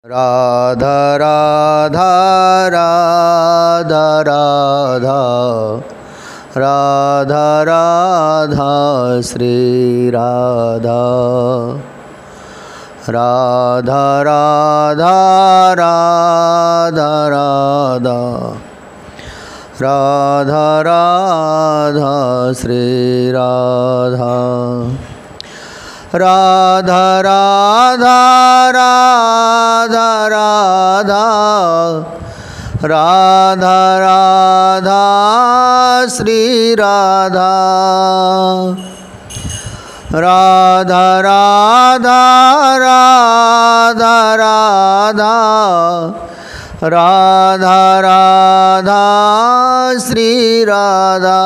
राधा राधा राधा राधा राधा राधा श्री राधा राधा राधा राधा राधा राधा राधा श्री राधा राधा राधा राधा राधा राधा राधा श्री राधा राधा राधा राधा राधा राधा राधा श्री राधा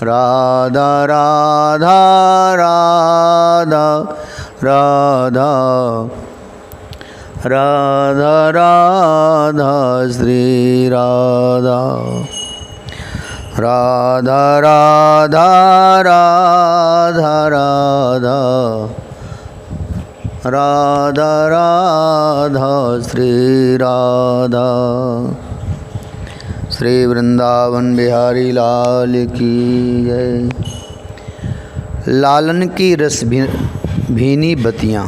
राधा राधा राधा राधा राधा राधा श्री राधा राधा राधा राधा राधा राधा राधा श्री राधा। श्री वृंदावन बिहारी लाल की जय। लालन की रस भीनी बतियाँ।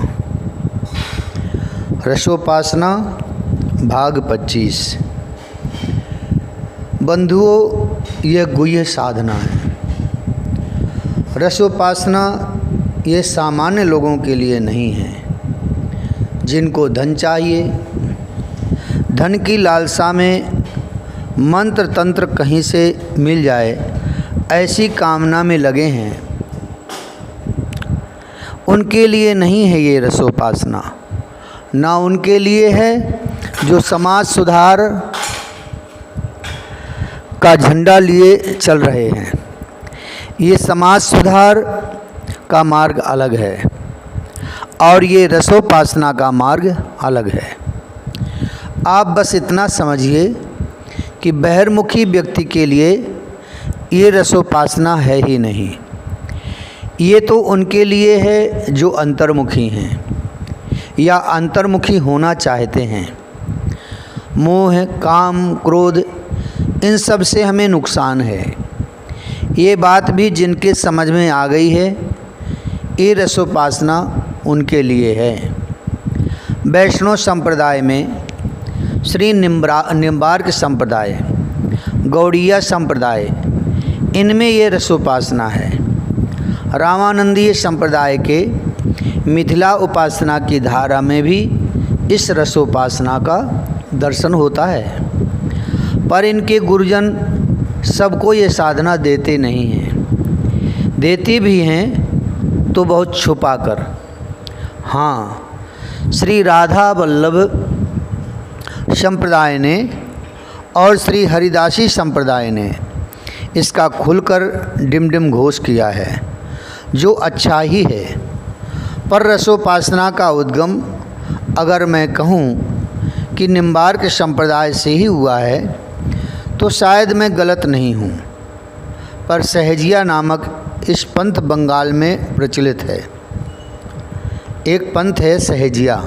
रसोपासना भाग 25। बंधुओं, यह गुह्य साधना है। रसोपासना यह सामान्य लोगों के लिए नहीं है। जिनको धन चाहिए, धन की लालसा में मंत्र तंत्र कहीं से मिल जाए ऐसी कामना में लगे हैं, उनके लिए नहीं है ये रसोपासना। ना उनके लिए है जो समाज सुधार का झंडा लिए चल रहे हैं। ये समाज सुधार का मार्ग अलग है और ये रसोपासना का मार्ग अलग है। आप बस इतना समझिए कि बहिर्मुखी व्यक्ति के लिए ये रसोपासना है ही नहीं। ये तो उनके लिए है जो अंतर्मुखी हैं या अंतर्मुखी होना चाहते हैं। मोह, काम, क्रोध, इन सब से हमें नुकसान है। ये बात भी जिनके समझ में आ गई है, ये रसोपासना उनके लिए है। वैष्णव संप्रदाय में श्री निम्बार्क संप्रदाय, गौड़ीय संप्रदाय, इनमें ये रसोपासना है। रामानंदीय संप्रदाय के मिथिला उपासना की धारा में भी इस रसोपासना का दर्शन होता है। पर इनके गुरुजन सबको ये साधना देते नहीं हैं। देती भी हैं तो बहुत छुपा कर। हाँ, श्री राधा वल्लभ संप्रदाय ने और श्री हरिदासी संप्रदाय ने इसका खुलकर डिमडिम घोष किया है, जो अच्छा ही है। पर रसोपासना का उद्गम अगर मैं कहूँ कि निम्बार्क संप्रदाय से ही हुआ है तो शायद मैं गलत नहीं हूँ। पर सहजिया नामक इस पंथ बंगाल में प्रचलित है। एक पंथ है सहजिया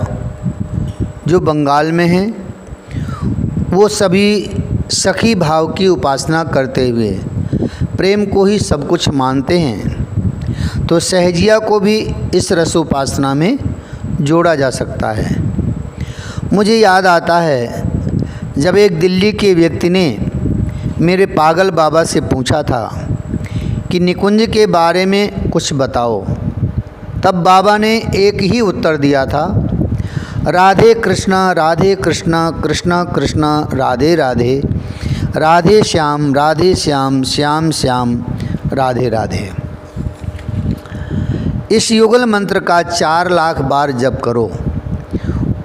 जो बंगाल में है। वो सभी सखी भाव की उपासना करते हुए प्रेम को ही सब कुछ मानते हैं। तो सहजिया को भी इस रसोपासना में जोड़ा जा सकता है। मुझे याद आता है जब एक दिल्ली के व्यक्ति ने मेरे पागल बाबा से पूछा था कि निकुंज के बारे में कुछ बताओ। तब बाबा ने एक ही उत्तर दिया था, राधे कृष्णा कृष्णा कृष्णा राधे राधे, राधे श्याम श्याम श्याम राधे राधे। इस युगल मंत्र का 4 लाख बार जप करो,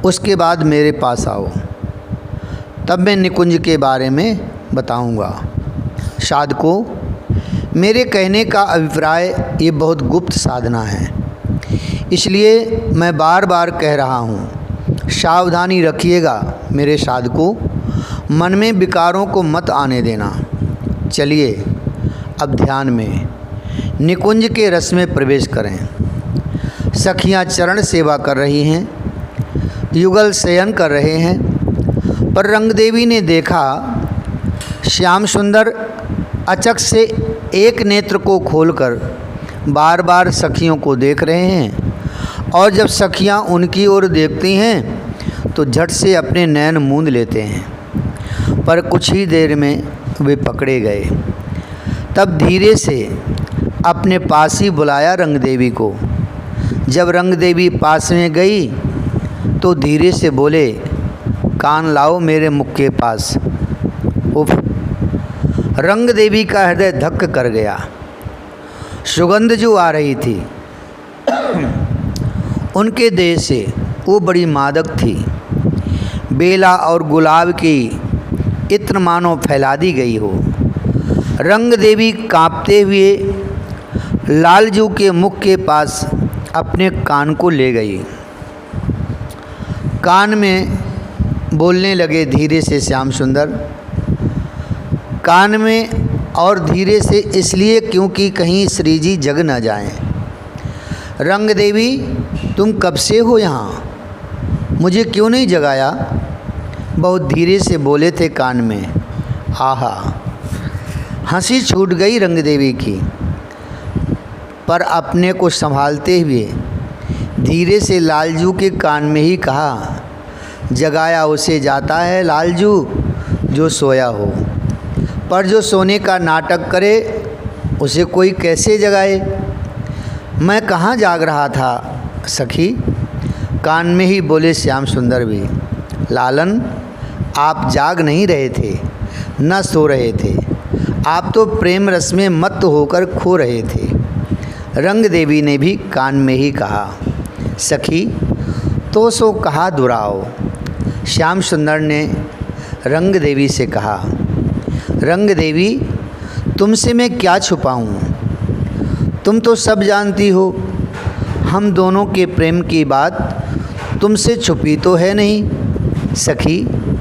उसके बाद मेरे पास आओ, तब मैं निकुंज के बारे में बताऊंगा। साधकों, मेरे कहने का अभिप्राय ये बहुत गुप्त साधना है, इसलिए मैं बार बार कह रहा हूँ, सावधानी रखिएगा मेरे साधकों। मन में विकारों को मत आने देना। चलिए अब ध्यान में निकुंज के रस में प्रवेश करें। सखियां चरण सेवा कर रही हैं। युगल शयन कर रहे हैं। पर रंग देवी ने देखा श्याम सुंदर अचक से एक नेत्र को खोलकर बार बार सखियों को देख रहे हैं, और जब सखियां उनकी ओर देखती हैं तो झट से अपने नैन मूंद लेते हैं। पर कुछ ही देर में वे पकड़े गए। तब धीरे से अपने पास ही बुलाया रंग देवी को। जब रंग देवी पास में गई तो धीरे से बोले, कान लाओ मेरे मुख के पास। उफ! रंग देवी का हृदय धक्क कर गया। सुगंध जो आ रही थी उनके देह से वो बड़ी मादक थी। बेला और गुलाब की इत्र मानो फैला दी गई हो। रंग देवी कांपते हुए लालजू के मुख के पास अपने कान को ले गई। कान में बोलने लगे धीरे से श्याम सुंदर। कान में और धीरे से इसलिए क्योंकि कहीं श्री जी जग न जाएं। रंग देवी, तुम कब से हो यहाँ? मुझे क्यों नहीं जगाया? बहुत धीरे से बोले थे कान में। आहा! हंसी छूट गई रंग देवी की, पर अपने को संभालते हुए धीरे से लालजू के कान में ही कहा, जगाया उसे जाता है लालजू जो सोया हो, पर जो सोने का नाटक करे उसे कोई कैसे जगाए? मैं कहाँ जाग रहा था सखी? कान में ही बोले श्याम सुंदर भी। लालन, आप जाग नहीं रहे थे, न सो रहे थे, आप तो प्रेम रस में मत होकर खो रहे थे। रंग देवी ने भी कान में ही कहा, सखी तो सो कहा दुराओ। श्याम सुंदर ने रंग देवी से कहा, रंग देवी, तुमसे मैं क्या छुपाऊं? तुम तो सब जानती हो। हम दोनों के प्रेम की बात तुमसे छुपी तो है नहीं। सखी,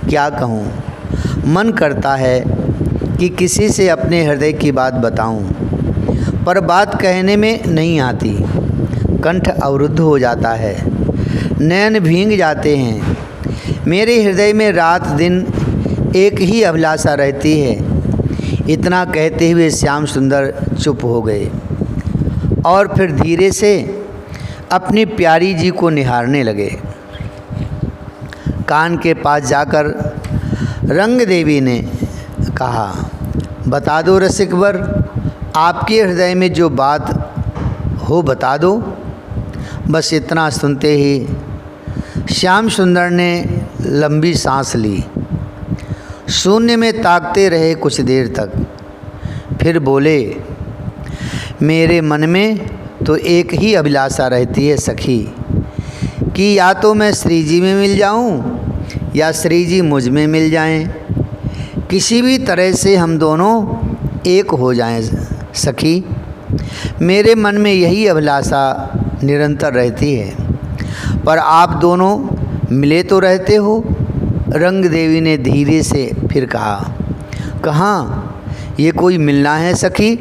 क्या कहूँ? मन करता है कि किसी से अपने हृदय की बात बताऊं, पर बात कहने में नहीं आती। कंठ अवरुद्ध हो जाता है, नैन भींग जाते हैं। मेरे हृदय में रात दिन एक ही अभिलाषा रहती है। इतना कहते हुए श्याम सुंदर चुप हो गए और फिर धीरे से अपनी प्यारी जी को निहारने लगे। कान के पास जाकर रंग देवी ने कहा, बता दो रसिकवर, आपके हृदय में जो बात हो बता दो। बस इतना सुनते ही श्याम सुंदर ने लंबी सांस ली। शून्य में ताकते रहे कुछ देर तक, फिर बोले, मेरे मन में तो एक ही अभिलाषा रहती है सखी, कि या तो मैं श्री जी में मिल जाऊं या श्री जी मुझ में मिल जाएं। किसी भी तरह से हम दोनों एक हो जाएं सखी। मेरे मन में यही अभिलाषा निरंतर रहती है, पर आप दोनों मिले तो रहते हो। रंग देवी ने धीरे से फिर कहा, कहाँ ये कोई मिलना है सखी?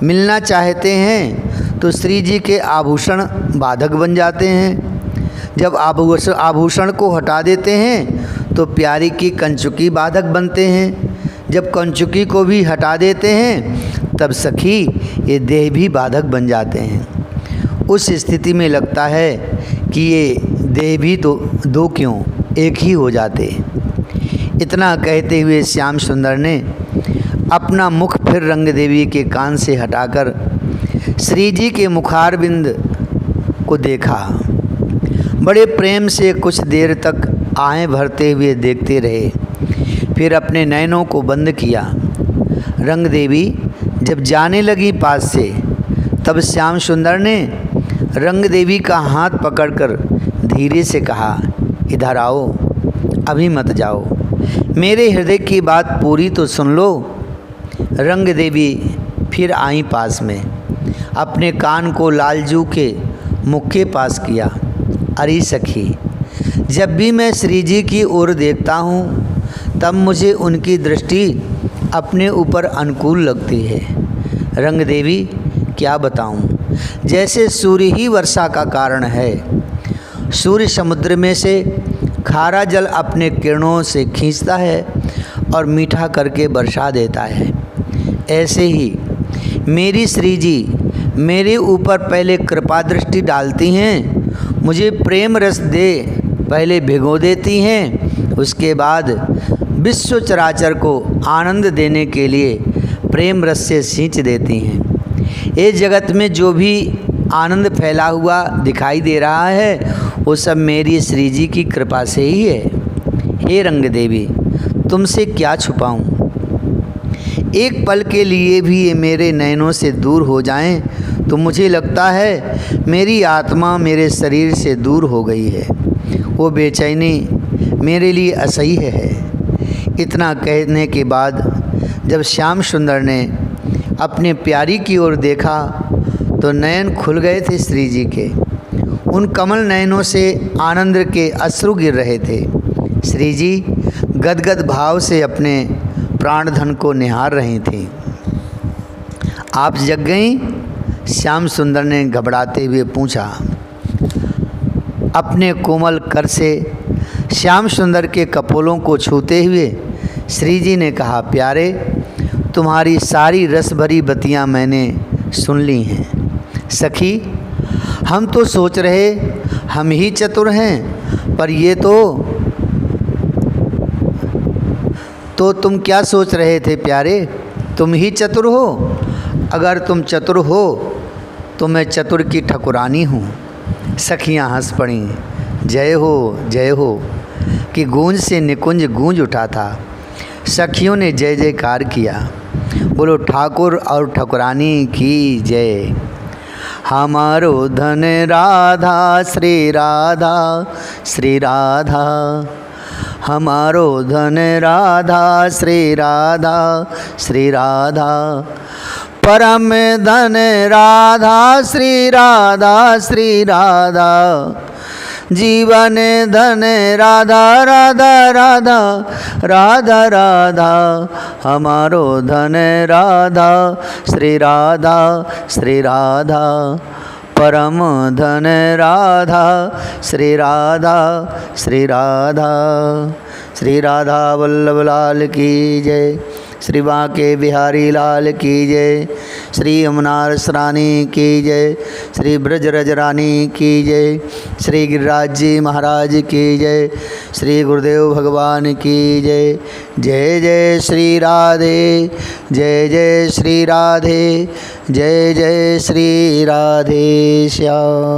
मिलना चाहते हैं तो श्री जी के आभूषण बाधक बन जाते हैं। जब आभूषण को हटा देते हैं तो प्यारी की कंचुकी बाधक बनते हैं। जब कंचुकी को भी हटा देते हैं तब सखी ये देह भी बाधक बन जाते हैं। उस स्थिति में लगता है कि ये देह भी तो दो क्यों एक ही हो जाते। इतना कहते हुए श्याम सुंदर ने अपना मुख फिर रंग देवी के कान से हटाकर श्री जी के मुखारबिंद को देखा। बड़े प्रेम से कुछ देर तक आँखें भरते हुए देखते रहे, फिर अपने नयनों को बंद किया। रंग देवी जब जाने लगी पास से, तब श्याम सुंदर ने रंग देवी का हाथ पकड़कर धीरे से कहा, इधर आओ, अभी मत जाओ, मेरे हृदय की बात पूरी तो सुन लो। रंग देवी फिर आई पास में, अपने कान को लालजू के मुख के पास किया। अरे सखी, जब भी मैं श्री जी की ओर देखता हूँ तब मुझे उनकी दृष्टि अपने ऊपर अनुकूल लगती है। रंग देवी, क्या बताऊँ, जैसे सूर्य ही वर्षा का कारण है। सूर्य समुद्र में से खारा जल अपने किरणों से खींचता है और मीठा करके बरसा देता है, ऐसे ही मेरी श्री जी मेरे ऊपर पहले कृपा दृष्टि डालती हैं, मुझे प्रेम रस दे पहले भिगो देती हैं, उसके बाद विश्व चराचर को आनंद देने के लिए प्रेम रस से सींच देती हैं। ये जगत में जो भी आनंद फैला हुआ दिखाई दे रहा है वो सब मेरी श्री जी की कृपा से ही है। हे रंग देवी, तुमसे क्या छुपाऊं? एक पल के लिए भी ये मेरे नयनों से दूर हो जाएं तो मुझे लगता है मेरी आत्मा मेरे शरीर से दूर हो गई है। वो बेचैनी मेरे लिए असह्य है। इतना कहने के बाद जब श्याम सुंदर ने अपने प्यारी की ओर देखा तो नयन खुल गए थे श्री जी के। उन कमल नयनों से आनंद के अश्रु गिर रहे थे। श्री जी गदगद भाव से अपने प्राणधन को निहार रही थी। आप जग गईं? श्याम सुंदर ने घबराते हुए पूछा। अपने कोमल कर से श्याम सुंदर के कपोलों को छूते हुए श्री जी ने कहा, प्यारे, तुम्हारी सारी रस भरी बतियाँ मैंने सुन ली हैं। सखी, हम तो सोच रहे हम ही चतुर हैं, पर ये तो तुम क्या सोच रहे थे प्यारे? तुम ही चतुर हो। अगर तुम चतुर हो तो मैं चतुर की ठकुरानी हूँ। सखियाँ हंस पड़ीं। जय हो कि गूंज से निकुंज गूंज उठा था। सखियों ने जय जयकार किया। बोलो ठाकुर और ठकुरानी की जय। हमारो धन राधा श्री राधा श्री राधा, हमारो धन राधा श्री राधा श्री राधा, परम धन राधा श्री राधा श्री राधा, जीवन धन राधा राधा राधा राधा राधा, हमारो धन राधा श्री राधा श्री राधा, परम धन राधा श्री राधा श्री राधा। श्री राधा वल्लभ लाल की जय। श्री बांके बिहारी लाल की जय। श्री यमुनारस रानी की जय। श्री ब्रजरज रानी की जय। श्री गिरिराज जी महाराज की जय। श्री गुरुदेव भगवान की जय। जय जय श्री राधे, जय जय श्री राधे, जय जय श्री राधे श्याम।